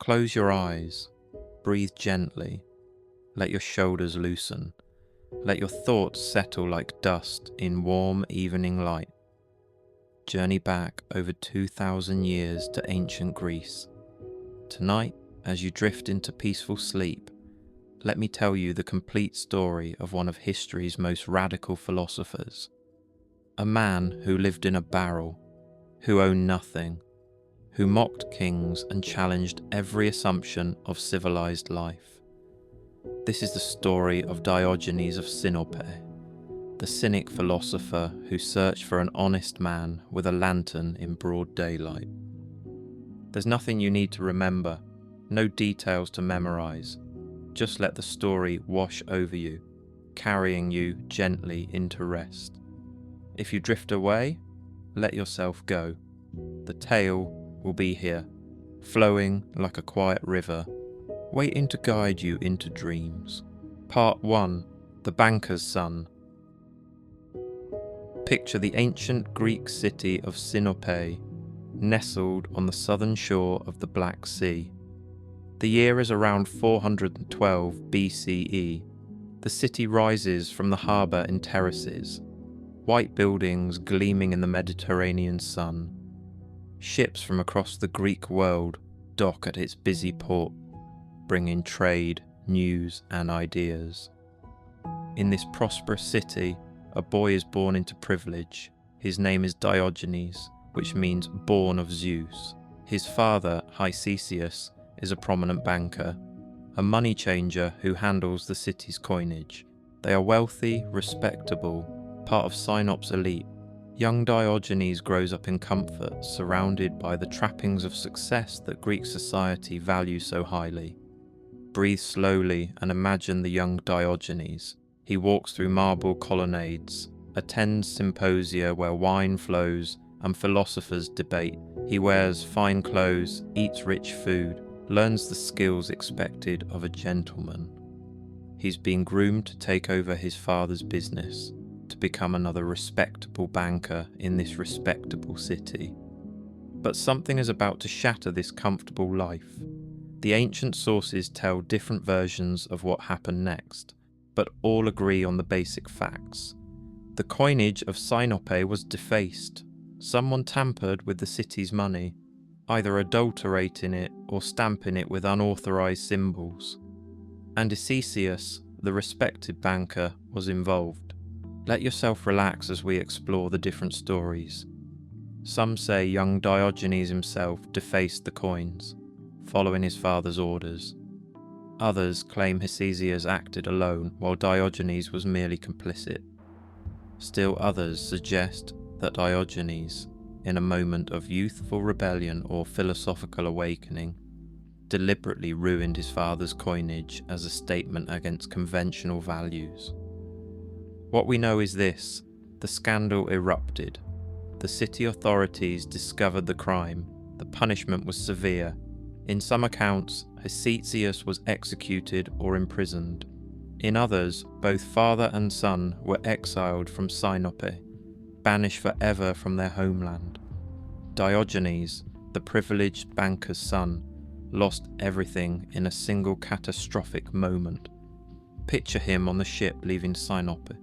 Close your eyes, breathe gently, let your shoulders loosen, let your thoughts settle like dust in warm evening light. Journey back over 2,000 years to ancient Greece. Tonight, as you drift into peaceful sleep, let me tell you the complete story of one of history's most radical philosophers. A man who lived in a barrel, who owned nothing, who mocked kings and challenged every assumption of civilized life. This is the story of Diogenes of Sinope, the cynic philosopher who searched for an honest man with a lantern in broad daylight. There's nothing you need to remember, no details to memorize. Just let the story wash over you, carrying you gently into rest. If you drift away, let yourself go. The tale will be here, flowing like a quiet river, waiting to guide you into dreams. Part 1. The Banker's Son. Picture the ancient Greek city of Sinope, nestled on the southern shore of the Black Sea. The year is around 412 BCE. The city rises from the harbour in terraces, white buildings gleaming in the Mediterranean sun. Ships from across the Greek world dock at its busy port, bringing trade, news, and ideas. In this prosperous city, a boy is born into privilege. His name is Diogenes, which means born of Zeus. His father, Hycesius, is a prominent banker, a money changer who handles the city's coinage. They are wealthy, respectable, part of Sinope's elite. Young Diogenes grows up in comfort, surrounded by the trappings of success that Greek society values so highly. Breathe slowly and imagine the young Diogenes. He walks through marble colonnades, attends symposia where wine flows and philosophers debate. He wears fine clothes, eats rich food, learns the skills expected of a gentleman. He's been groomed to take over his father's business, to become another respectable banker in this respectable city. But something is about to shatter this comfortable life. The ancient sources tell different versions of what happened next, but all agree on the basic facts. The coinage of Sinope was defaced. Someone tampered with the city's money, either adulterating it or stamping it with unauthorized symbols. And Hycesius, the respected banker, was involved. Let yourself relax as we explore the different stories. Some say young Diogenes himself defaced the coins, following his father's orders. Others claim Hycesius acted alone while Diogenes was merely complicit. Still others suggest that Diogenes, in a moment of youthful rebellion or philosophical awakening, deliberately ruined his father's coinage as a statement against conventional values. What we know is this: the scandal erupted. The city authorities discovered the crime. The punishment was severe. In some accounts, Hycesius was executed or imprisoned. In others, both father and son were exiled from Sinope, banished forever from their homeland. Diogenes, the privileged banker's son, lost everything in a single catastrophic moment. Picture him on the ship leaving Sinope,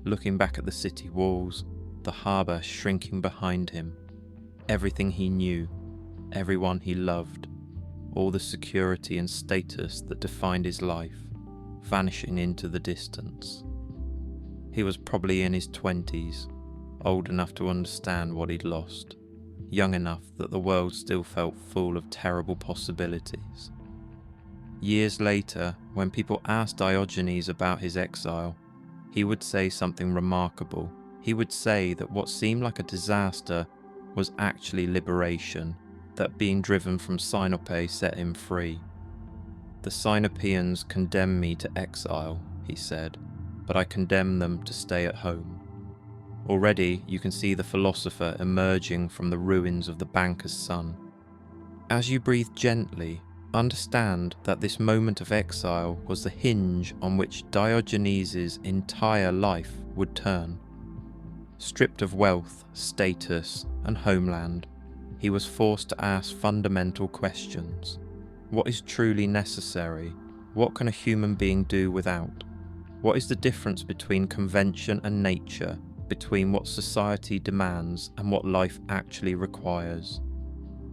looking back at the city walls, the harbour shrinking behind him, everything he knew, everyone he loved, all the security and status that defined his life, vanishing into the distance. He was probably in his 20s, old enough to understand what he'd lost, young enough that the world still felt full of terrible possibilities. Years later, when people asked Diogenes about his exile, he would say something remarkable. He would say that what seemed like a disaster was actually liberation, that being driven from Sinope set him free. The Sinopeans condemn me to exile, he said, but I condemn them to stay at home. Already you can see the philosopher emerging from the ruins of the banker's son. As you breathe gently, understand that this moment of exile was the hinge on which Diogenes' entire life would turn. Stripped of wealth, status, and homeland, he was forced to ask fundamental questions. What is truly necessary? What can a human being do without? What is the difference between convention and nature, between what society demands and what life actually requires?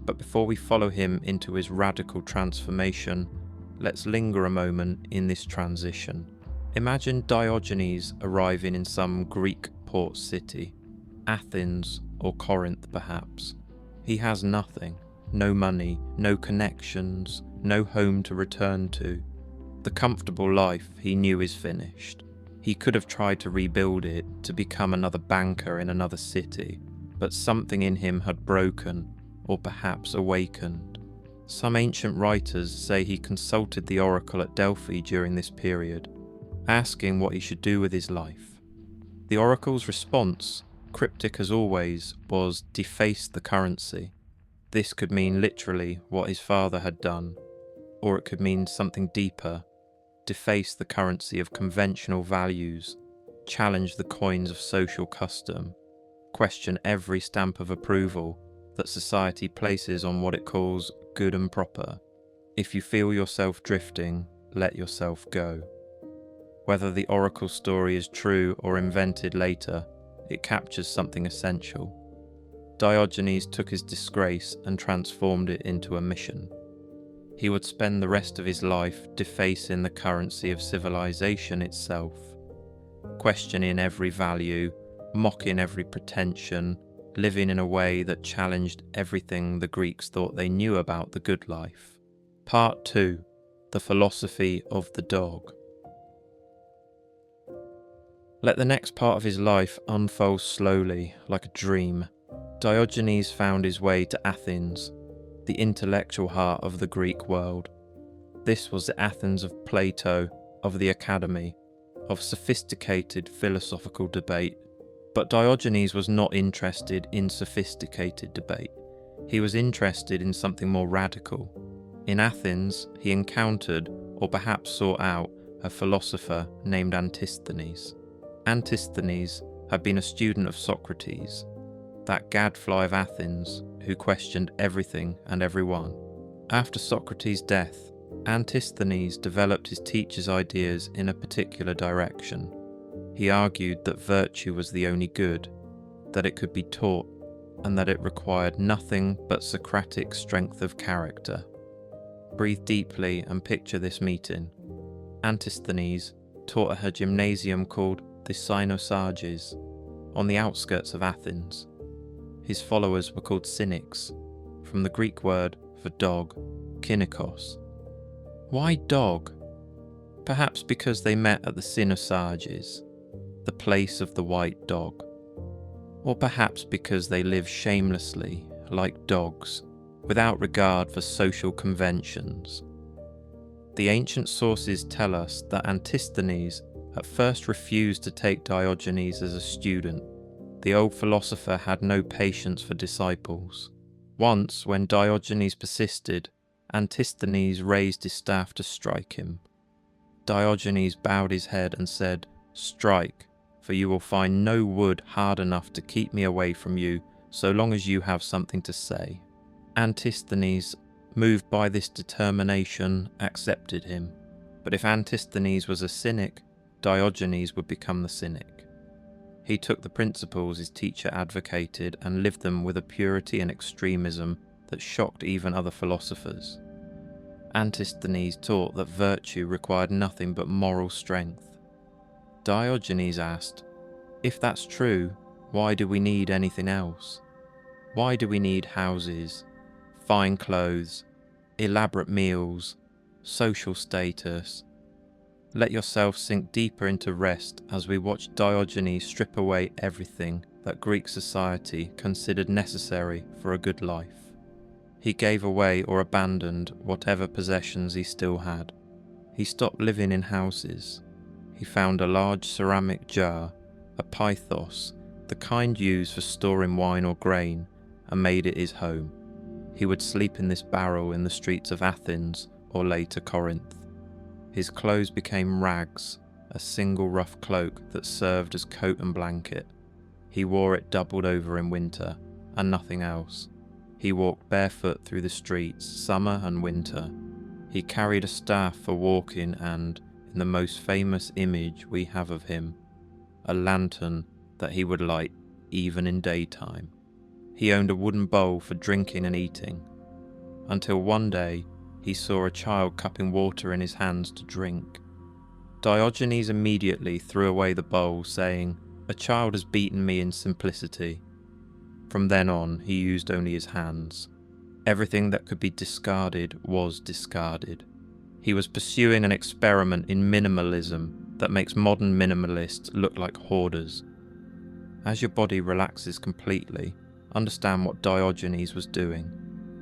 But before we follow him into his radical transformation, let's linger a moment in this transition. Imagine Diogenes arriving in some Greek port city, Athens or Corinth perhaps. He has nothing, no money, no connections, no home to return to. The comfortable life he knew is finished. He could have tried to rebuild it, to become another banker in another city, but something in him had broken, or perhaps awakened. Some ancient writers say he consulted the oracle at Delphi during this period, asking what he should do with his life. The oracle's response, cryptic as always, was deface the currency. This could mean literally what his father had done, or it could mean something deeper. Deface the currency of conventional values, challenge the coins of social custom, question every stamp of approval that society places on what it calls good and proper. If you feel yourself drifting, let yourself go. Whether the oracle story is true or invented later, it captures something essential. Diogenes took his disgrace and transformed it into a mission. He would spend the rest of his life defacing the currency of civilization itself, questioning every value, mocking every pretension, living in a way that challenged everything the Greeks thought they knew about the good life. Part 2. The Philosophy of the Dog. Let the next part of his life unfold slowly, like a dream. Diogenes found his way to Athens, the intellectual heart of the Greek world. This was the Athens of Plato, of the Academy, of sophisticated philosophical debate. But Diogenes was not interested in sophisticated debate. He was interested in something more radical. In Athens, he encountered, or perhaps sought out, a philosopher named Antisthenes. Antisthenes had been a student of Socrates, that gadfly of Athens who questioned everything and everyone. After Socrates' death, Antisthenes developed his teacher's ideas in a particular direction. He argued that virtue was the only good, that it could be taught, and that it required nothing but Socratic strength of character. Breathe deeply and picture this meeting. Antisthenes taught at a gymnasium called the Cynosarges, on the outskirts of Athens. His followers were called Cynics, from the Greek word for dog, kynikos. Why dog? Perhaps because they met at the Cynosarges, the place of the white dog. Or perhaps because they lived shamelessly, like dogs, without regard for social conventions. The ancient sources tell us that Antisthenes at first refused to take Diogenes as a student. The old philosopher had no patience for disciples. Once, when Diogenes persisted, Antisthenes raised his staff to strike him. Diogenes bowed his head and said, "Strike, for you will find no wood hard enough to keep me away from you so long as you have something to say." Antisthenes, moved by this determination, accepted him. But if Antisthenes was a cynic, Diogenes would become the cynic. He took the principles his teacher advocated and lived them with a purity and extremism that shocked even other philosophers. Antisthenes taught that virtue required nothing but moral strength. Diogenes asked, "If that's true, why do we need anything else? Why do we need houses, fine clothes, elaborate meals, social status?" Let yourself sink deeper into rest as we watch Diogenes strip away everything that Greek society considered necessary for a good life. He gave away or abandoned whatever possessions he still had. He stopped living in houses. He found a large ceramic jar, a pythos, the kind used for storing wine or grain, and made it his home. He would sleep in this barrel in the streets of Athens or later Corinth. His clothes became rags, a single rough cloak that served as coat and blanket. He wore it doubled over in winter, and nothing else. He walked barefoot through the streets, summer and winter. He carried a staff for walking and, in the most famous image we have of him, a lantern that he would light even in daytime. He owned a wooden bowl for drinking and eating, until one day he saw a child cupping water in his hands to drink. Diogenes immediately threw away the bowl, saying, "A child has beaten me in simplicity." From then on, he used only his hands. Everything that could be discarded was discarded. He was pursuing an experiment in minimalism that makes modern minimalists look like hoarders. As your body relaxes completely, understand what Diogenes was doing.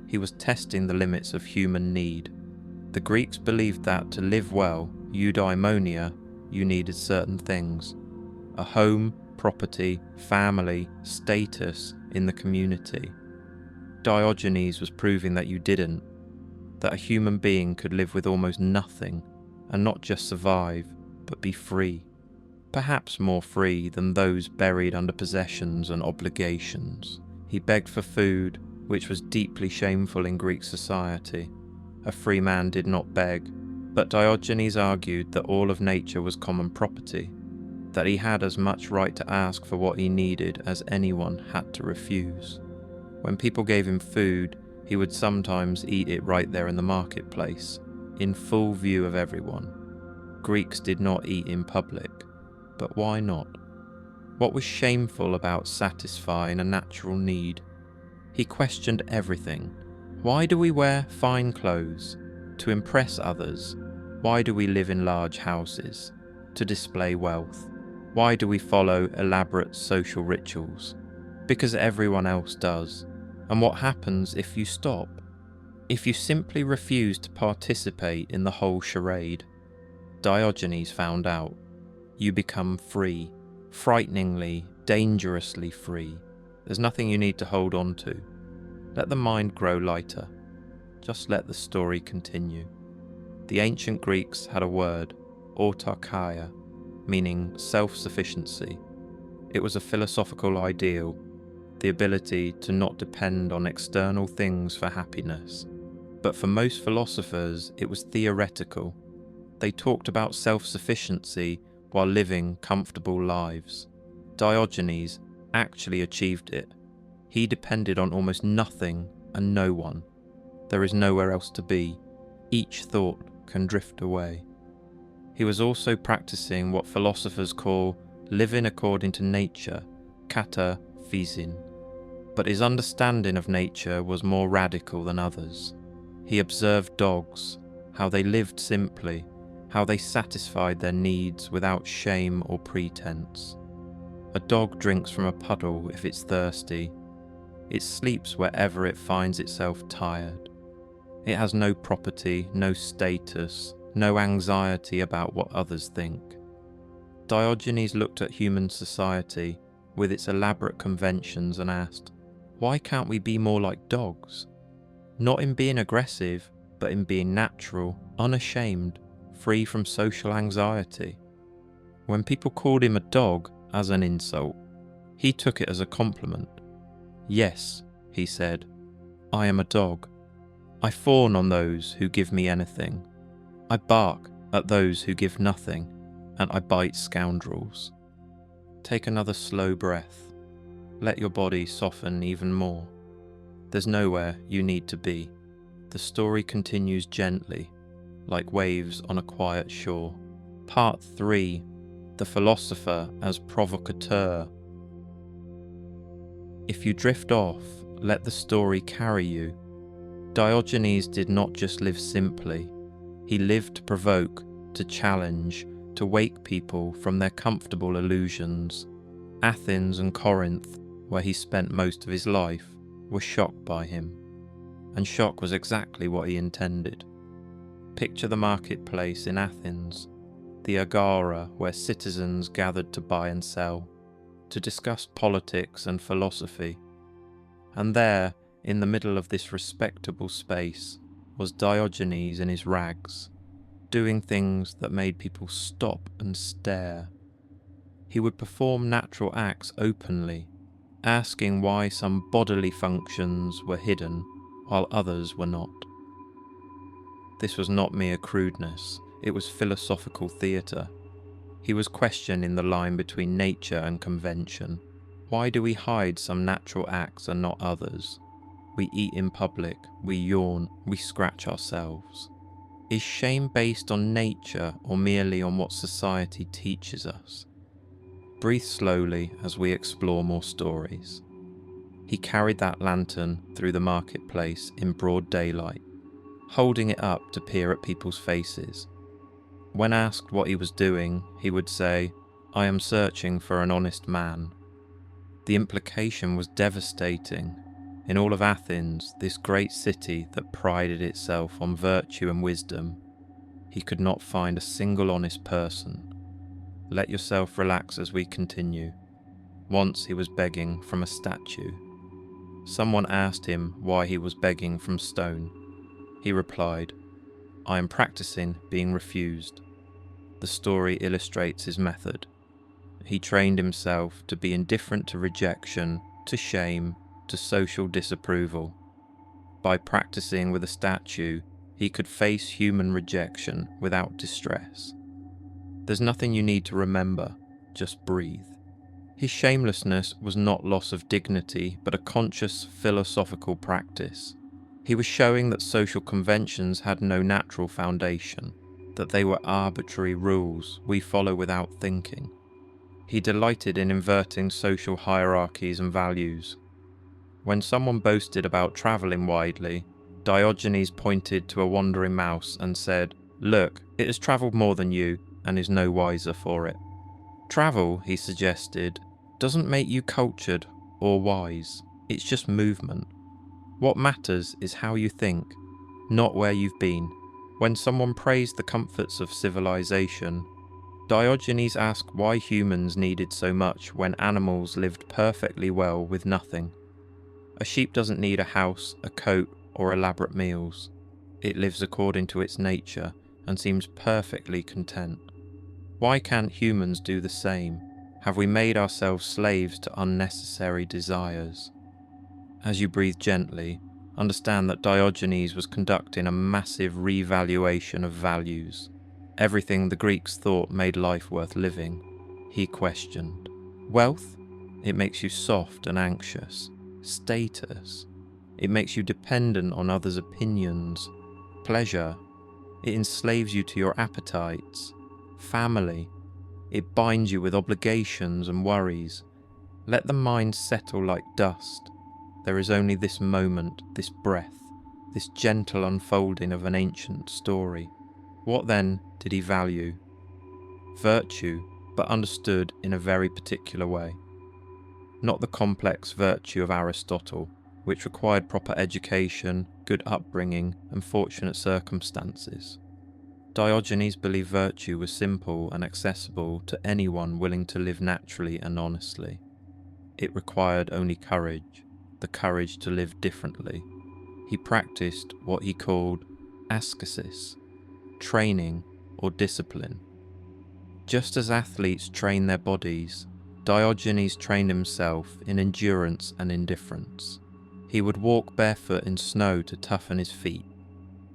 He was testing the limits of human need. The Greeks believed that to live well, eudaimonia, you needed certain things: a home, property, family, status in the community. Diogenes was proving that you didn't, that a human being could live with almost nothing and not just survive, but be free. Perhaps more free than those buried under possessions and obligations. He begged for food, which was deeply shameful in Greek society. A free man did not beg, but Diogenes argued that all of nature was common property, that he had as much right to ask for what he needed as anyone had to refuse. When people gave him food, he would sometimes eat it right there in the marketplace, in full view of everyone. Greeks did not eat in public, but why not? What was shameful about satisfying a natural need? He questioned everything. Why do we wear fine clothes? To impress others. Why do we live in large houses? To display wealth. Why do we follow elaborate social rituals? Because everyone else does. And what happens if you stop? If you simply refuse to participate in the whole charade? Diogenes found out. You become free. Frighteningly, dangerously free. There's nothing you need to hold on to. Let the mind grow lighter. Just let the story continue. The ancient Greeks had a word, autarkia, meaning self-sufficiency. It was a philosophical ideal, the ability to not depend on external things for happiness. But for most philosophers, it was theoretical. They talked about self-sufficiency while living comfortable lives. Diogenes actually achieved it. He depended on almost nothing and no one. There is nowhere else to be. Each thought can drift away. He was also practicing what philosophers call living according to nature, kata physin. But his understanding of nature was more radical than others. He observed dogs, how they lived simply, how they satisfied their needs without shame or pretense. A dog drinks from a puddle if it's thirsty. It sleeps wherever it finds itself tired. It has no property, no status, no anxiety about what others think. Diogenes looked at human society with its elaborate conventions and asked, why can't we be more like dogs? Not in being aggressive, but in being natural, unashamed, free from social anxiety. When people called him a dog as an insult, he took it as a compliment. Yes, he said, I am a dog. I fawn on those who give me anything. I bark at those who give nothing, and I bite scoundrels. Take another slow breath. Let your body soften even more. There's nowhere you need to be. The story continues gently, like waves on a quiet shore. Part 3. The philosopher as provocateur. If you drift off, let the story carry you. Diogenes did not just live simply. He lived to provoke, to challenge, to wake people from their comfortable illusions. Athens and Corinth, where he spent most of his life, were shocked by him. And shock was exactly what he intended. Picture the marketplace in Athens, the agora where citizens gathered to buy and sell, to discuss politics and philosophy. And there, in the middle of this respectable space, was Diogenes in his rags, doing things that made people stop and stare. He would perform natural acts openly, asking why some bodily functions were hidden while others were not. This was not mere crudeness, it was philosophical theatre. He was questioning the line between nature and convention. Why do we hide some natural acts and not others? We eat in public, we yawn, we scratch ourselves. Is shame based on nature or merely on what society teaches us? Breathe slowly as we explore more stories. He carried that lantern through the marketplace in broad daylight, holding it up to peer at people's faces. When asked what he was doing, he would say, "I am searching for an honest man." The implication was devastating. In all of Athens, this great city that prided itself on virtue and wisdom, he could not find a single honest person. Let yourself relax as we continue. Once he was begging from a statue. Someone asked him why he was begging from stone. He replied, "I am practicing being refused." The story illustrates his method. He trained himself to be indifferent to rejection, to shame, to social disapproval. By practicing with a statue, he could face human rejection without distress. There's nothing you need to remember, just breathe. His shamelessness was not loss of dignity, but a conscious philosophical practice. He was showing that social conventions had no natural foundation, that they were arbitrary rules we follow without thinking. He delighted in inverting social hierarchies and values. When someone boasted about travelling widely, Diogenes pointed to a wandering mouse and said, "Look, it has travelled more than you and is no wiser for it." Travel, he suggested, doesn't make you cultured or wise, it's just movement. What matters is how you think, not where you've been. When someone praised the comforts of civilization, Diogenes asked why humans needed so much when animals lived perfectly well with nothing. A sheep doesn't need a house, a coat, or elaborate meals. It lives according to its nature and seems perfectly content. Why can't humans do the same? Have we made ourselves slaves to unnecessary desires? As you breathe gently, understand that Diogenes was conducting a massive revaluation of values. Everything the Greeks thought made life worth living, he questioned. Wealth? It makes you soft and anxious. Status? It makes you dependent on others' opinions. Pleasure? It enslaves you to your appetites. Family? It binds you with obligations and worries. Let the mind settle like dust. There is only this moment, this breath, this gentle unfolding of an ancient story. What then did he value? Virtue, but understood in a very particular way. Not the complex virtue of Aristotle, which required proper education, good upbringing, and fortunate circumstances. Diogenes believed virtue was simple and accessible to anyone willing to live naturally and honestly. It required only courage, the courage to live differently. He practiced what he called ascesis, training or discipline. Just as athletes train their bodies, Diogenes trained himself in endurance and indifference. He would walk barefoot in snow to toughen his feet.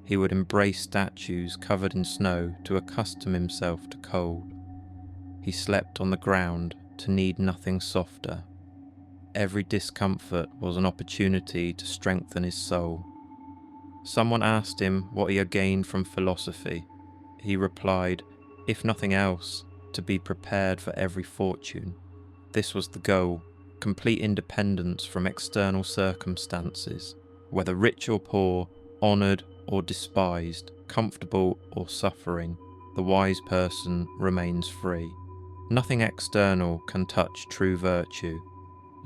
He would embrace statues covered in snow to accustom himself to cold. He slept on the ground to need nothing softer. Every discomfort was an opportunity to strengthen his soul. Someone asked him what he had gained from philosophy. He replied, if nothing else, to be prepared for every fortune. This was the goal, complete independence from external circumstances, whether rich or poor, honoured or despised, comfortable or suffering. The wise person remains free. Nothing external can touch true virtue.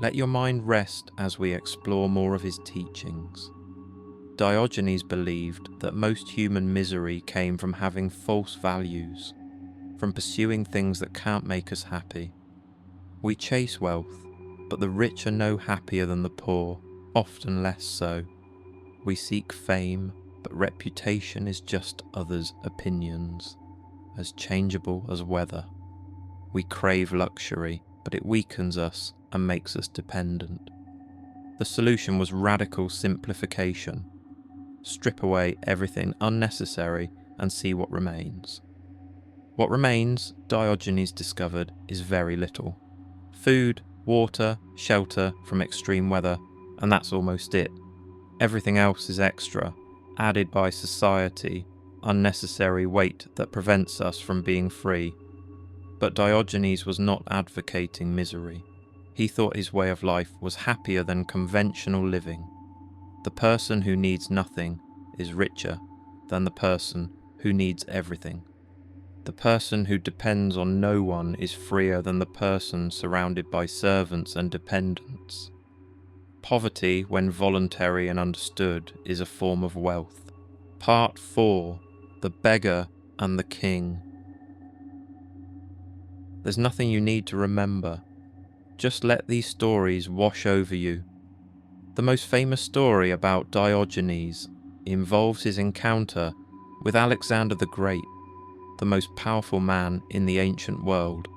Let your mind rest as we explore more of his teachings. Diogenes believed that most human misery came from having false values, from pursuing things that can't make us happy. We chase wealth, but the rich are no happier than the poor, often less so. We seek fame, but reputation is just others' opinions, as changeable as weather. We crave luxury, but it weakens us and makes us dependent. The solution was radical simplification. strip away everything unnecessary and see what remains. What remains, Diogenes discovered, is very little. Food, water, shelter from extreme weather, and that's almost it. Everything else is extra, added by society, unnecessary weight that prevents us from being free. But Diogenes was not advocating misery. He thought his way of life was happier than conventional living. The person who needs nothing is richer than the person who needs everything. The person who depends on no one is freer than the person surrounded by servants and dependents. Poverty, when voluntary and understood, is a form of wealth. Part 4. The Beggar and the King. There's nothing you need to remember. Just let these stories wash over you. The most famous story about Diogenes involves his encounter with Alexander the Great, the most powerful man in the ancient world.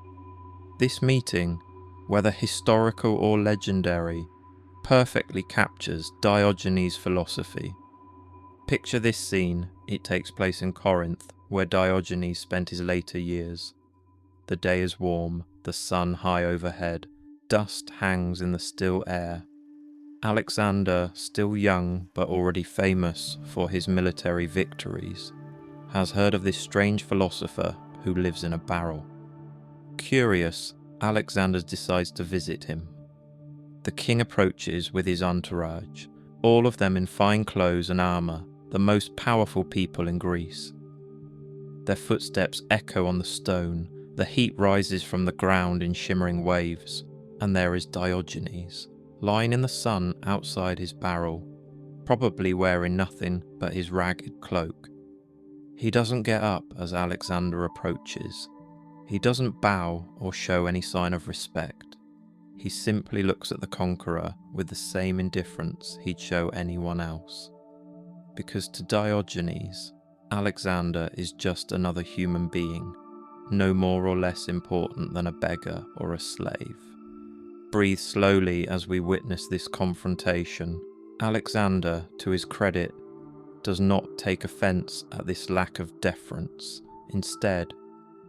This meeting, whether historical or legendary, perfectly captures Diogenes' philosophy. Picture this scene. It takes place in Corinth, where Diogenes spent his later years. The day is warm, the sun high overhead, dust hangs in the still air. Alexander, still young but already famous for his military victories, has heard of this strange philosopher who lives in a barrel. Curious, Alexander decides to visit him. The king approaches with his entourage, all of them in fine clothes and armour, the most powerful people in Greece. Their footsteps echo on the stone, the heat rises from the ground in shimmering waves, and there is Diogenes, lying in the sun outside his barrel, probably wearing nothing but his ragged cloak. He doesn't get up as Alexander approaches. He doesn't bow or show any sign of respect. He simply looks at the conqueror with the same indifference he'd show anyone else. Because to Diogenes, Alexander is just another human being, no more or less important than a beggar or a slave. Breathe slowly as we witness this confrontation. Alexander, to his credit, does not take offence at this lack of deference. Instead,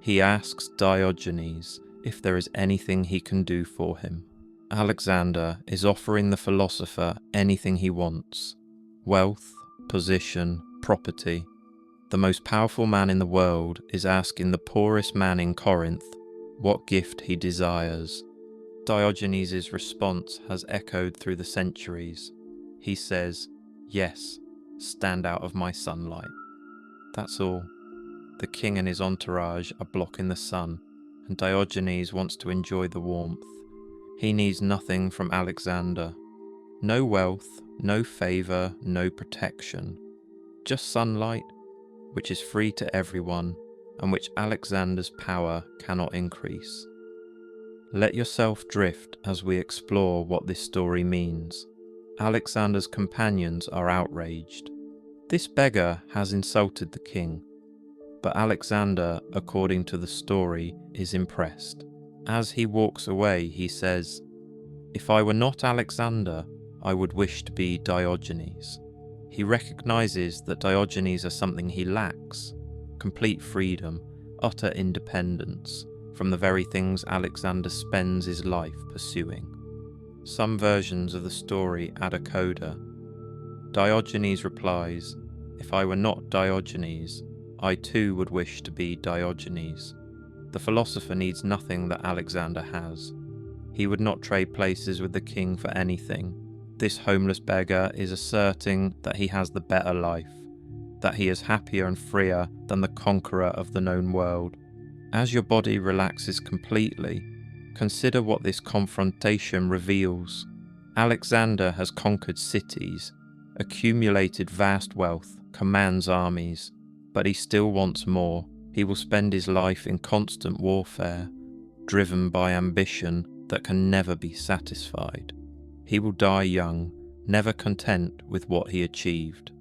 he asks Diogenes if there is anything he can do for him. Alexander is offering the philosopher anything he wants: wealth, position, property. The most powerful man in the world is asking the poorest man in Corinth what gift he desires. Diogenes' response has echoed through the centuries. He says, "Yes, stand out of my sunlight." That's all. The king and his entourage are blocking the sun, and Diogenes wants to enjoy the warmth. He needs nothing from Alexander. No wealth, no favour, no protection. Just sunlight, which is free to everyone, and which Alexander's power cannot increase. Let yourself drift as we explore what this story means. Alexander's companions are outraged. This beggar has insulted the king, but Alexander, according to the story, is impressed. As he walks away, he says, "If I were not Alexander, I would wish to be Diogenes." He recognizes that Diogenes has something he lacks: complete freedom, utter independence from the very things Alexander spends his life pursuing. Some versions of the story add a coda. Diogenes replies, "If I were not Diogenes, I too would wish to be Diogenes." The philosopher needs nothing that Alexander has. He would not trade places with the king for anything. This homeless beggar is asserting that he has the better life, that he is happier and freer than the conqueror of the known world. As your body relaxes completely, consider what this confrontation reveals. Alexander has conquered cities, accumulated vast wealth, commands armies, but he still wants more. He will spend his life in constant warfare, driven by ambition that can never be satisfied. He will die young, never content with what he achieved.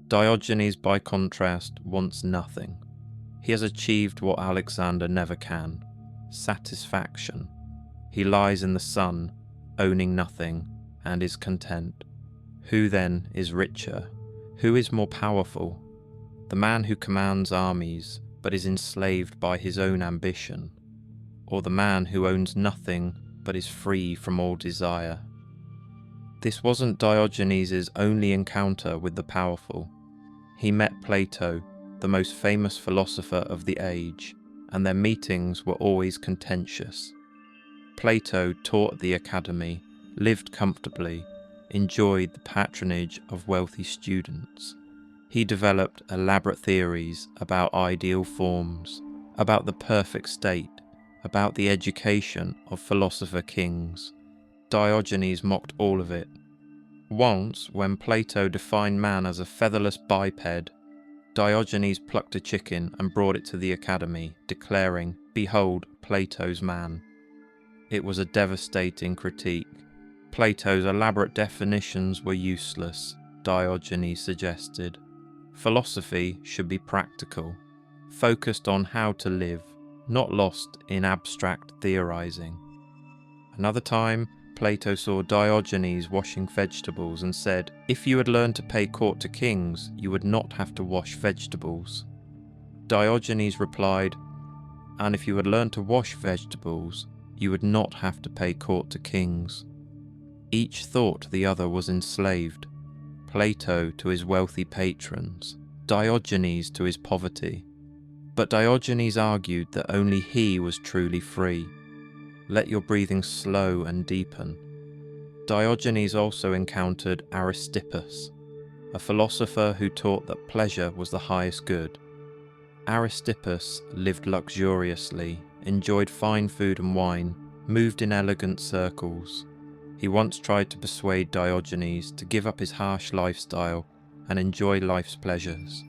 Diogenes, by contrast, wants nothing. He has achieved what Alexander never can: satisfaction. He lies in the sun, owning nothing, and is content. Who then is richer? Who is more powerful? The man who commands armies but is enslaved by his own ambition, or the man who owns nothing but is free from all desire? This wasn't Diogenes' only encounter with the powerful. He met Plato, the most famous philosopher of the age, and their meetings were always contentious. Plato taught at the academy, lived comfortably, enjoyed the patronage of wealthy students. He developed elaborate theories about ideal forms, about the perfect state, about the education of philosopher kings. Diogenes mocked all of it. Once, when Plato defined man as a featherless biped, Diogenes plucked a chicken and brought it to the academy, declaring, "Behold, Plato's man." It was a devastating critique. Plato's elaborate definitions were useless, Diogenes suggested. Philosophy should be practical, focused on how to live, not lost in abstract theorizing. Another time, Plato saw Diogenes washing vegetables and said, "If you had learned to pay court to kings, you would not have to wash vegetables." Diogenes replied, "And if you had learned to wash vegetables, you would not have to pay court to kings." Each thought the other was enslaved. Plato to his wealthy patrons, Diogenes to his poverty. But Diogenes argued that only he was truly free. Let your breathing slow and deepen. Diogenes also encountered Aristippus, a philosopher who taught that pleasure was the highest good. Aristippus lived luxuriously, enjoyed fine food and wine, moved in elegant circles. He once tried to persuade Diogenes to give up his harsh lifestyle and enjoy life's pleasures.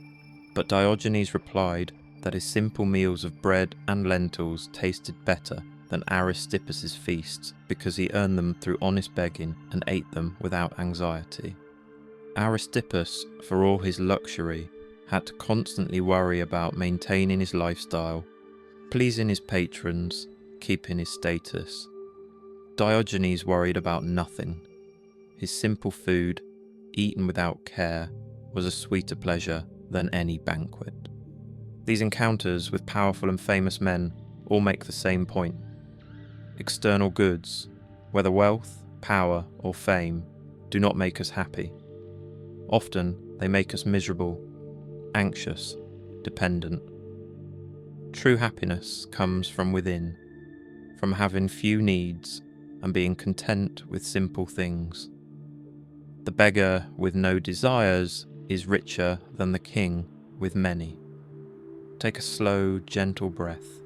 But Diogenes replied that his simple meals of bread and lentils tasted better than Aristippus's feasts because he earned them through honest begging and ate them without anxiety. Aristippus, for all his luxury, had to constantly worry about maintaining his lifestyle, pleasing his patrons, keeping his status. Diogenes worried about nothing. His simple food, eaten without care, was a sweeter pleasure than any banquet. These encounters with powerful and famous men all make the same point. External goods, whether wealth, power, or fame, do not make us happy. Often they make us miserable, anxious, dependent. True happiness comes from within, from having few needs and being content with simple things. The beggar with no desires is richer than the king with many. Take a slow, gentle breath.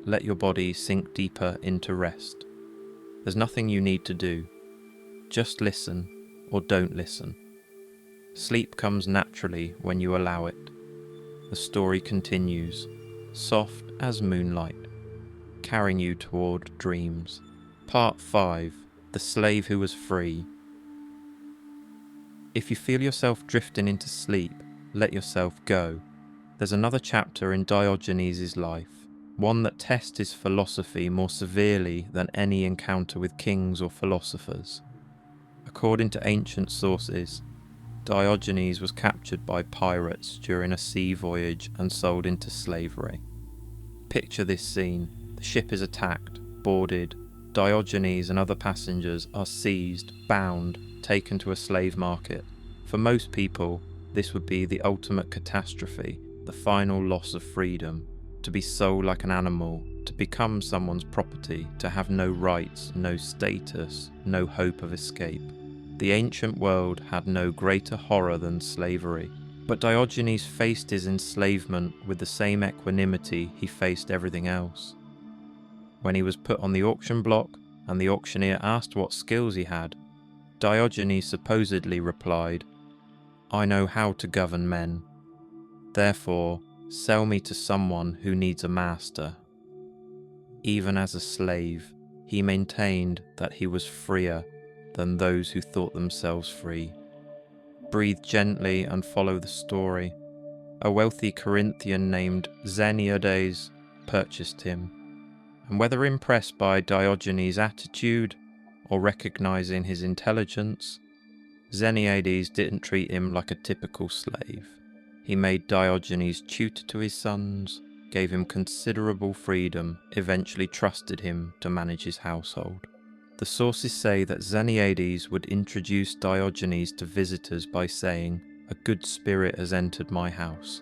Let your body sink deeper into rest. There's nothing you need to do. Just listen or don't listen. Sleep comes naturally when you allow it. The story continues, soft as moonlight, carrying you toward dreams. Part 5. The Slave Who Was Free. If you feel yourself drifting into sleep, let yourself go. There's another chapter in Diogenes' life, one that tests his philosophy more severely than any encounter with kings or philosophers. According to ancient sources, Diogenes was captured by pirates during a sea voyage and sold into slavery. Picture this scene. The ship is attacked, boarded. Diogenes and other passengers are seized, bound, taken to a slave market. For most people, this would be the ultimate catastrophe, the final loss of freedom, to be sold like an animal, to become someone's property, to have no rights, no status, no hope of escape. The ancient world had no greater horror than slavery, but Diogenes faced his enslavement with the same equanimity he faced everything else. When he was put on the auction block and the auctioneer asked what skills he had, Diogenes supposedly replied, "I know how to govern men. Therefore, sell me to someone who needs a master." Even as a slave, he maintained that he was freer than those who thought themselves free. Breathe gently and follow the story. A wealthy Corinthian named Xeniodes purchased him, and whether impressed by Diogenes' attitude or recognizing his intelligence, Xeniades didn't treat him like a typical slave. He made Diogenes tutor to his sons, gave him considerable freedom, eventually trusted him to manage his household. The sources say that Xeniades would introduce Diogenes to visitors by saying, "A good spirit has entered my house."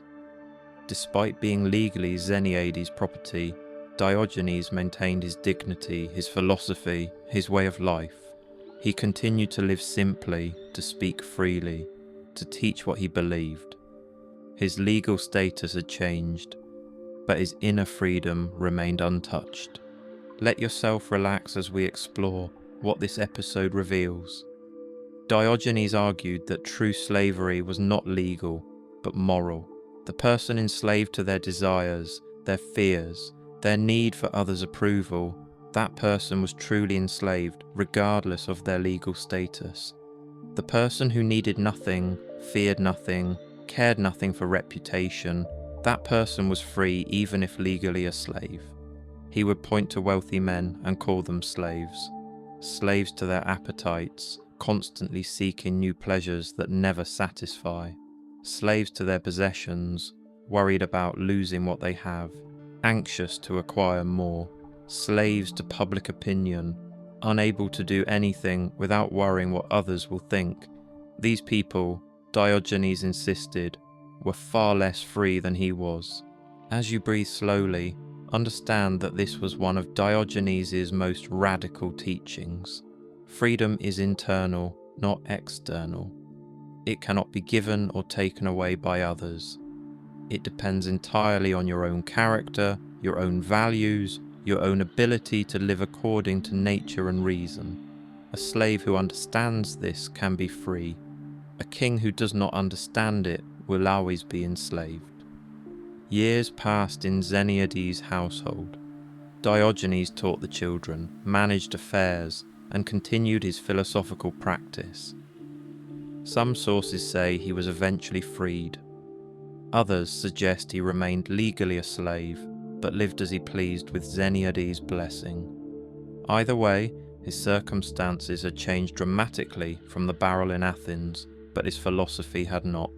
Despite being legally Xeniades' property, Diogenes maintained his dignity, his philosophy, his way of life. He continued to live simply, to speak freely, to teach what he believed. His legal status had changed, but his inner freedom remained untouched. Let yourself relax as we explore what this episode reveals. Diogenes argued that true slavery was not legal, but moral. The person enslaved to their desires, their fears, their need for others' approval, that person was truly enslaved regardless of their legal status. The person who needed nothing, feared nothing, cared nothing for reputation, that person was free even if legally a slave. He would point to wealthy men and call them slaves. Slaves to their appetites, constantly seeking new pleasures that never satisfy. Slaves to their possessions, worried about losing what they have, anxious to acquire more. Slaves to public opinion, unable to do anything without worrying what others will think. These people, Diogenes insisted, were far less free than he was. As you breathe slowly, understand that this was one of Diogenes' most radical teachings. Freedom is internal, not external. It cannot be given or taken away by others. It depends entirely on your own character, your own values, your own ability to live according to nature and reason. A slave who understands this can be free. A king who does not understand it will always be enslaved. Years passed in Xeniades' household. Diogenes taught the children, managed affairs, and continued his philosophical practice. Some sources say he was eventually freed. Others suggest he remained legally a slave, but lived as he pleased with Xeniades' blessing. Either way, his circumstances had changed dramatically from the barrel in Athens, but his philosophy had not.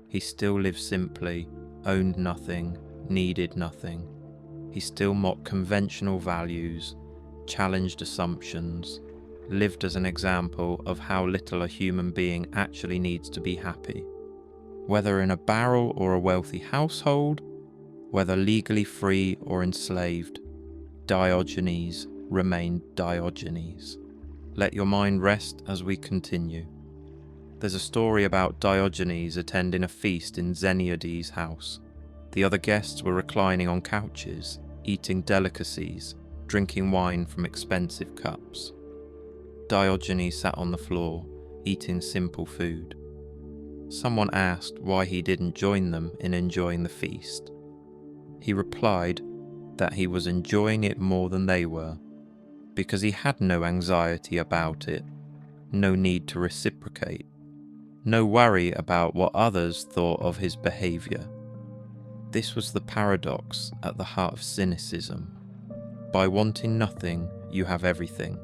He still lived simply, owned nothing, needed nothing. He still mocked conventional values, challenged assumptions, lived as an example of how little a human being actually needs to be happy. Whether in a barrel or a wealthy household, whether legally free or enslaved, Diogenes remained Diogenes. Let your mind rest as we continue. There's a story about Diogenes attending a feast in Xeniades' house. The other guests were reclining on couches, eating delicacies, drinking wine from expensive cups. Diogenes sat on the floor, eating simple food. Someone asked why he didn't join them in enjoying the feast. He replied that he was enjoying it more than they were, because he had no anxiety about it, no need to reciprocate, no worry about what others thought of his behaviour. This was the paradox at the heart of cynicism. By wanting nothing, you have everything.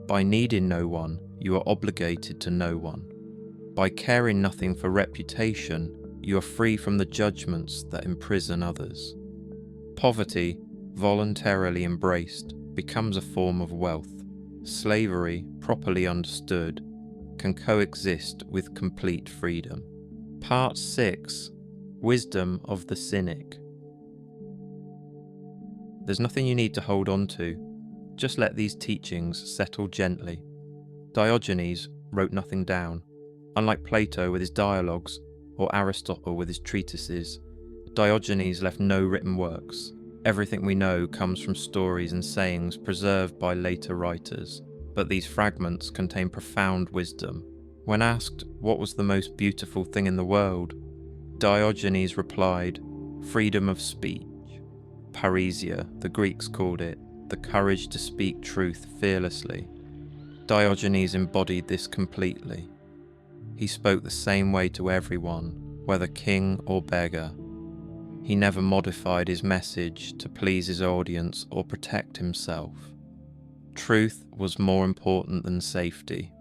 By needing no one, you are obligated to no one. By caring nothing for reputation, you are free from the judgments that imprison others. Poverty, voluntarily embraced, becomes a form of wealth. Slavery, properly understood, can coexist with complete freedom. Part 6. Wisdom of the Cynic. There's nothing you need to hold on to. Just let these teachings settle gently. Diogenes wrote nothing down. Unlike Plato with his dialogues, or Aristotle with his treatises, Diogenes left no written works. Everything we know comes from stories and sayings preserved by later writers, but these fragments contain profound wisdom. When asked what was the most beautiful thing in the world, Diogenes replied, freedom of speech. Parrhesia, the Greeks called it, the courage to speak truth fearlessly. Diogenes embodied this completely. He spoke the same way to everyone, whether king or beggar. He never modified his message to please his audience or protect himself. Truth was more important than safety.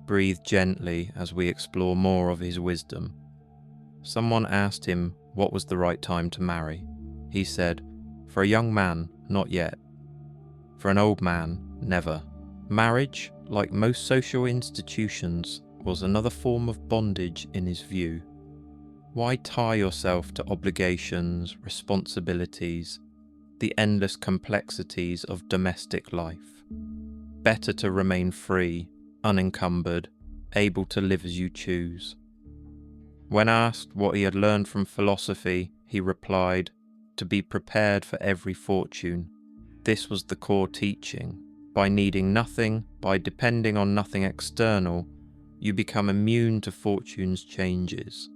Breathe gently as we explore more of his wisdom. Someone asked him what was the right time to marry. He said, "For a young man, not yet. For an old man, never." Marriage, like most social institutions, was another form of bondage in his view. Why tie yourself to obligations, responsibilities, the endless complexities of domestic life? Better to remain free, unencumbered, able to live as you choose. When asked what he had learned from philosophy, he replied, "To be prepared for every fortune." This was the core teaching. By needing nothing, by depending on nothing external, you become immune to fortune's changes.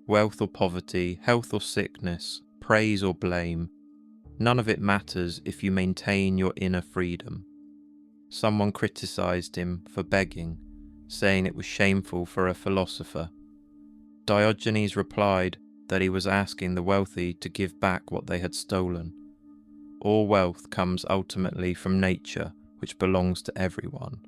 Wealth or poverty, health or sickness, praise or blame, none of it matters if you maintain your inner freedom. Someone criticized him for begging, saying it was shameful for a philosopher. Diogenes replied that he was asking the wealthy to give back what they had stolen. All wealth comes ultimately from nature, which belongs to everyone.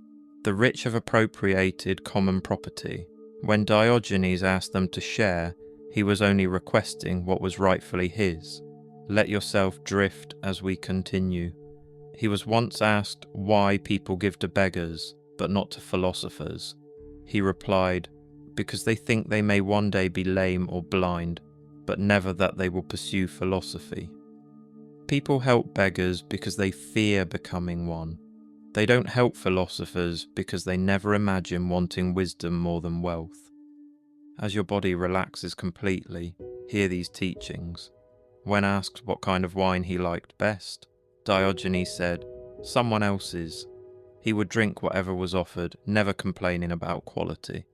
The rich have appropriated common property. When Diogenes asked them to share, he was only requesting what was rightfully his. Let yourself drift as we continue. He was once asked why people give to beggars, but not to philosophers. He replied, "Because they think they may one day be lame or blind, but never that they will pursue philosophy." People help beggars because they fear becoming one. They don't help philosophers because they never imagine wanting wisdom more than wealth. As your body relaxes completely, hear these teachings. When asked what kind of wine he liked best, Diogenes said, "Someone else's." He would drink whatever was offered, never complaining about quality.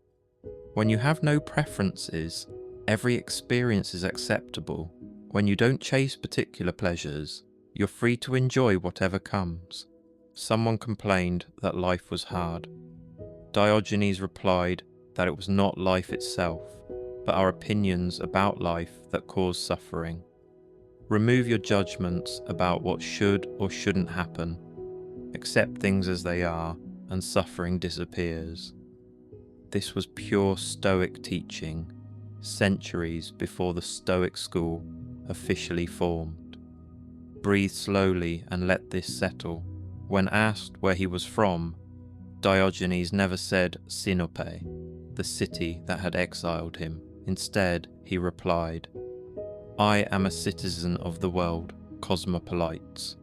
When you have no preferences, every experience is acceptable. When you don't chase particular pleasures, you're free to enjoy whatever comes. Someone complained that life was hard. Diogenes replied that it was not life itself, but our opinions about life that cause suffering. Remove your judgments about what should or shouldn't happen. Accept things as they are, and suffering disappears. This was pure Stoic teaching, centuries before the Stoic school officially formed. Breathe slowly and let this settle. When asked where he was from, Diogenes never said Sinope, the city that had exiled him. Instead, he replied, "I am a citizen of the world, cosmopolites."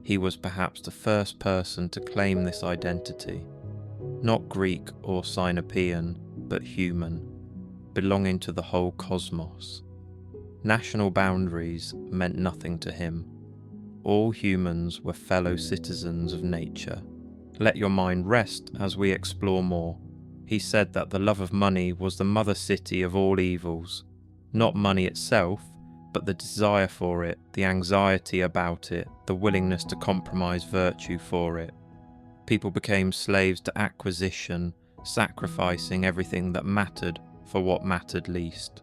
He was perhaps the first person to claim this identity. Not Greek or Sinopean, but human, belonging to the whole cosmos. National boundaries meant nothing to him. All humans were fellow citizens of nature. Let your mind rest as we explore more. He said that the love of money was the mother city of all evils. Not money itself, but the desire for it, the anxiety about it, the willingness to compromise virtue for it. People became slaves to acquisition, sacrificing everything that mattered for what mattered least.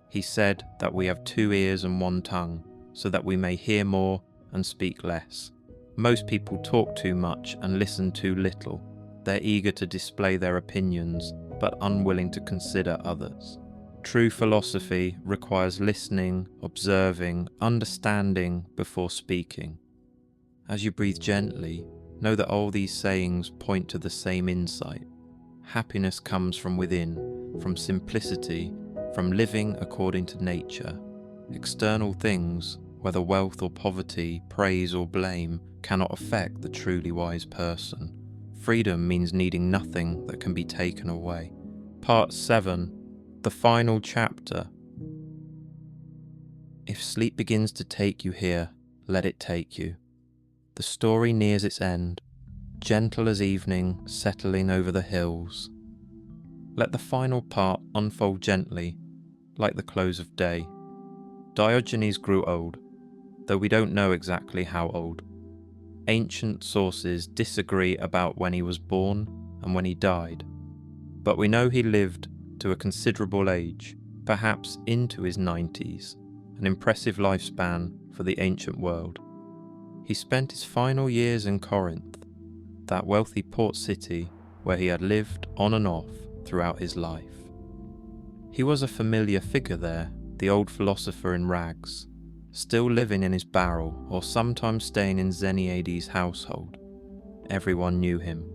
He said that we have 2 ears and 1 tongue, so that we may hear more and speak less. Most people talk too much and listen too little. They're eager to display their opinions, but unwilling to consider others. True philosophy requires listening, observing, understanding before speaking. As you breathe gently, know that all these sayings point to the same insight. Happiness comes from within, from simplicity, from living according to nature. External things, whether wealth or poverty, praise or blame, cannot affect the truly wise person. Freedom means needing nothing that can be taken away. Part 7. The final chapter. If sleep begins to take you here, let it take you. The story nears its end, gentle as evening settling over the hills. Let the final part unfold gently, like the close of day. Diogenes grew old, though we don't know exactly how old. Ancient sources disagree about when he was born and when he died, but we know he lived to a considerable age, perhaps into his 90s, an impressive lifespan for the ancient world. He spent his final years in Corinth, that wealthy port city where he had lived on and off throughout his life. He was a familiar figure there, the old philosopher in rags, still living in his barrel or sometimes staying in Xeniades' household. Everyone knew him.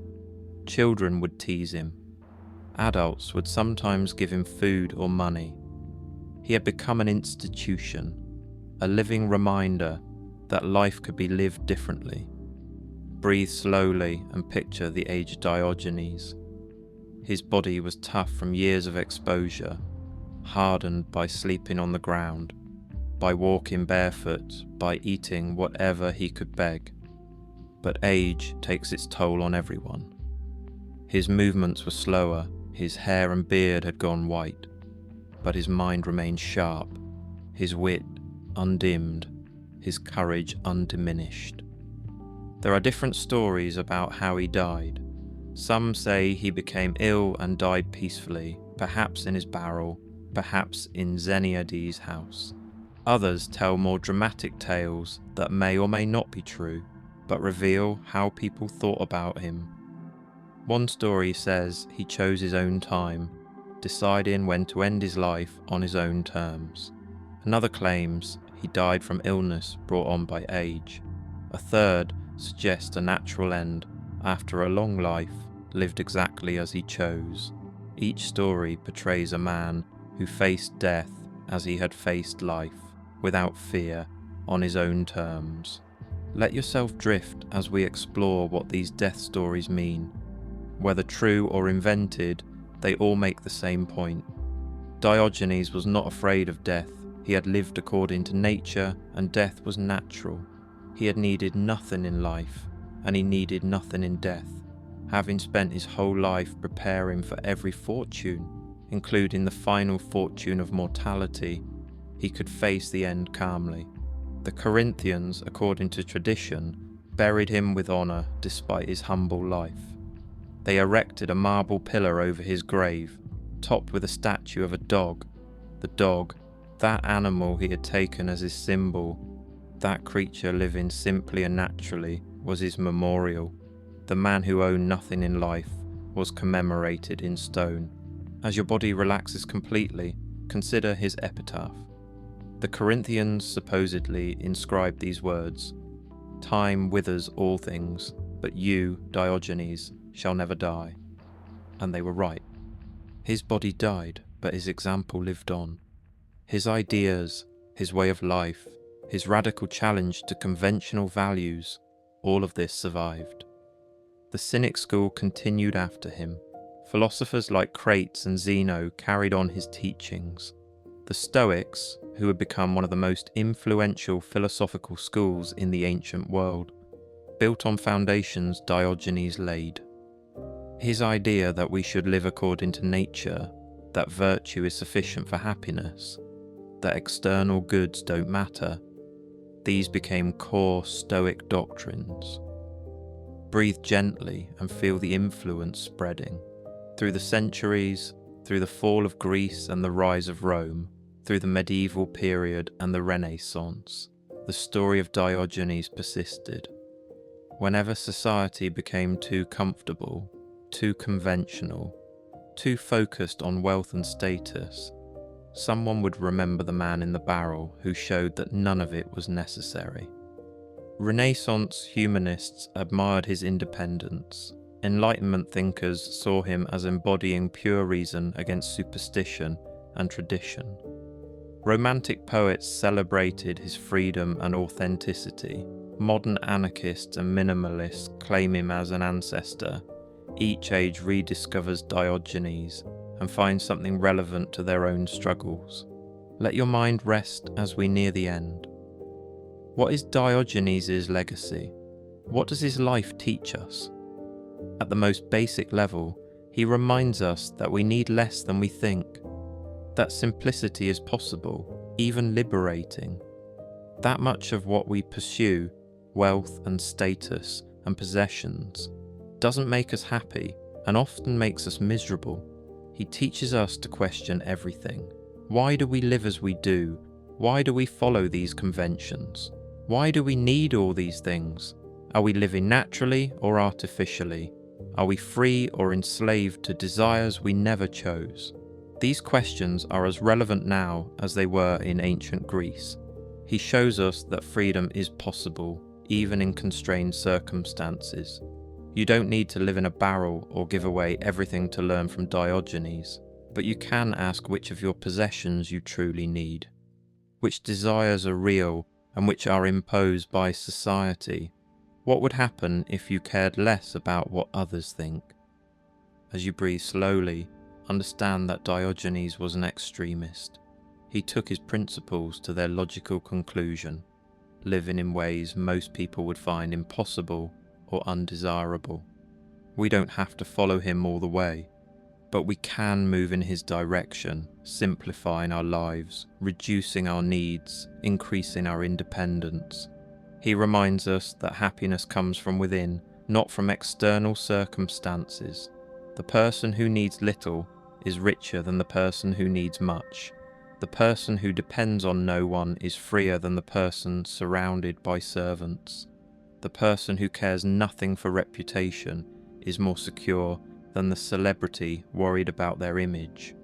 Children would tease him. Adults would sometimes give him food or money. He had become an institution, a living reminder that life could be lived differently. Breathe slowly and picture the aged Diogenes. His body was tough from years of exposure, hardened by sleeping on the ground, by walking barefoot, by eating whatever he could beg. But age takes its toll on everyone. His movements were slower, his hair and beard had gone white, but his mind remained sharp, his wit undimmed, his courage undiminished. There are different stories about how he died. Some say he became ill and died peacefully, perhaps in his barrel, perhaps in Xeniades' house. Others tell more dramatic tales that may or may not be true, but reveal how people thought about him. One story says he chose his own time, deciding when to end his life on his own terms. Another claims he died from illness brought on by age. A third suggests a natural end after a long life lived exactly as he chose. Each story portrays a man who faced death as he had faced life, without fear, on his own terms. Let yourself drift as we explore what these death stories mean. Whether true or invented, they all make the same point. Diogenes was not afraid of death. He had lived according to nature, and death was natural. He had needed nothing in life, and he needed nothing in death, having spent his whole life preparing for every fortune, including the final fortune of mortality. He could face the end calmly. The Corinthians, according to tradition, buried him with honour despite his humble life. They erected a marble pillar over his grave, topped with a statue of a dog. The dog, that animal he had taken as his symbol, that creature living simply and naturally, was his memorial. The man who owned nothing in life was commemorated in stone. As your body relaxes completely, consider his epitaph. The Corinthians supposedly inscribed these words: "Time withers all things, but you, Diogenes, shall never die." And they were right. His body died, but his example lived on. His ideas, his way of life, his radical challenge to conventional values, all of this survived. The Cynic school continued after him. Philosophers like Crates and Zeno carried on his teachings. The Stoics, who had become one of the most influential philosophical schools in the ancient world, built on foundations Diogenes laid. His idea that we should live according to nature, that virtue is sufficient for happiness, that external goods don't matter, these became core Stoic doctrines. Breathe gently and feel the influence spreading. Through the centuries, through the fall of Greece and the rise of Rome, through the medieval period and the Renaissance, the story of Diogenes persisted. Whenever society became too comfortable, too conventional, too focused on wealth and status, someone would remember the man in the barrel who showed that none of it was necessary. Renaissance humanists admired his independence. Enlightenment thinkers saw him as embodying pure reason against superstition and tradition. Romantic poets celebrated his freedom and authenticity. Modern anarchists and minimalists claim him as an ancestor. Each age rediscovers Diogenes and finds something relevant to their own struggles. Let your mind rest as we near the end. What is Diogenes' legacy? What does his life teach us? At the most basic level, he reminds us that we need less than we think, that simplicity is possible, even liberating. That much of what we pursue, wealth and status and possessions, doesn't make us happy and often makes us miserable. He teaches us to question everything. Why do we live as we do? Why do we follow these conventions? Why do we need all these things? Are we living naturally or artificially? Are we free or enslaved to desires we never chose? These questions are as relevant now as they were in ancient Greece. He shows us that freedom is possible, even in constrained circumstances. You don't need to live in a barrel or give away everything to learn from Diogenes, but you can ask which of your possessions you truly need, which desires are real and which are imposed by society. What would happen if you cared less about what others think? As you breathe slowly, understand that Diogenes was an extremist. He took his principles to their logical conclusion, living in ways most people would find impossible or undesirable. We don't have to follow him all the way, but we can move in his direction, simplifying our lives, reducing our needs, increasing our independence. He reminds us that happiness comes from within, not from external circumstances. The person who needs little is richer than the person who needs much. The person who depends on no one is freer than the person surrounded by servants. The person who cares nothing for reputation is more secure than the celebrity worried about their image.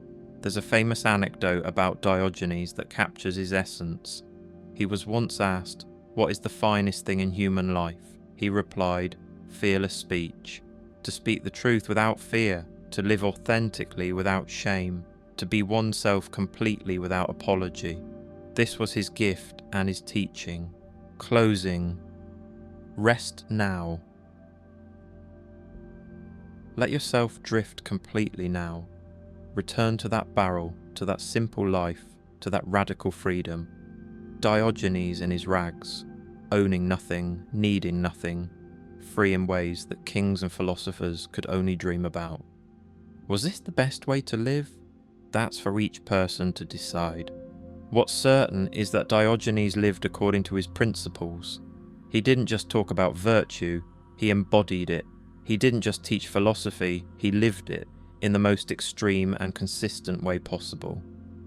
There's a famous anecdote about Diogenes that captures his essence. He was once asked, "What is the finest thing in human life?" He replied, "Fearless speech. To speak the truth without fear, to live authentically without shame, to be oneself completely without apology." This was his gift and his teaching. Closing. Rest now. Let yourself drift completely now. Return to that barrel, to that simple life, to that radical freedom. Diogenes in his rags, owning nothing, needing nothing, free in ways that kings and philosophers could only dream about. Was this the best way to live? That's for each person to decide. What's certain is that Diogenes lived according to his principles. He didn't just talk about virtue, he embodied it. He didn't just teach philosophy, he lived it in the most extreme and consistent way possible.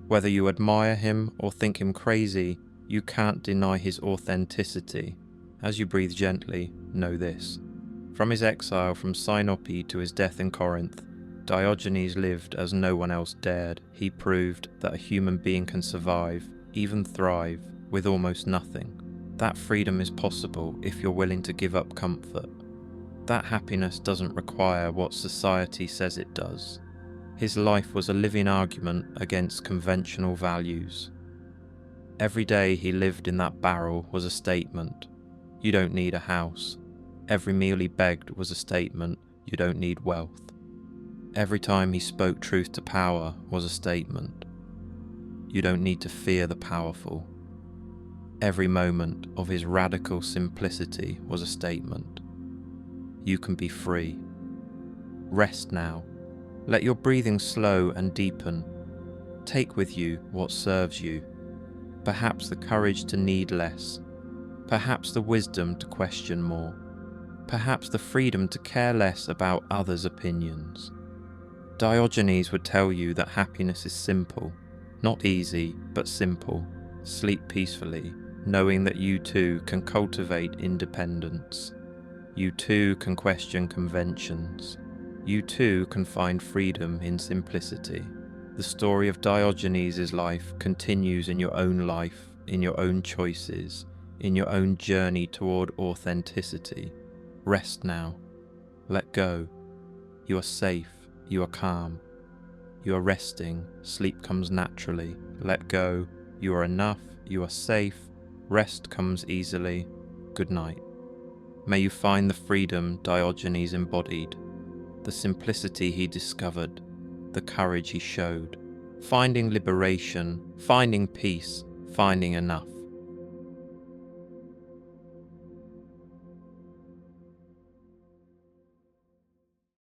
Whether you admire him or think him crazy, you can't deny his authenticity. As you breathe gently, know this. From his exile from Sinope to his death in Corinth, Diogenes lived as no one else dared. He proved that a human being can survive, even thrive, with almost nothing. That freedom is possible if you're willing to give up comfort. That happiness doesn't require what society says it does. His life was a living argument against conventional values. Every day he lived in that barrel was a statement. You don't need a house. Every meal he begged was a statement. You don't need wealth. Every time he spoke truth to power was a statement. You don't need to fear the powerful. Every moment of his radical simplicity was a statement. You can be free. Rest now. Let your breathing slow and deepen. Take with you what serves you. Perhaps the courage to need less. Perhaps the wisdom to question more. Perhaps the freedom to care less about others' opinions. Diogenes would tell you that happiness is simple. Not easy, but simple. Sleep peacefully, knowing that you too can cultivate independence. You too can question conventions. You too can find freedom in simplicity. The story of Diogenes' life continues in your own life, in your own choices, in your own journey toward authenticity. Rest now. Let go. You are safe. You are calm. You are resting. Sleep comes naturally. Let go. You are enough. You are safe. Rest comes easily. Good night. May you find the freedom Diogenes embodied, the simplicity he discovered, the courage he showed, finding liberation, finding peace, finding enough.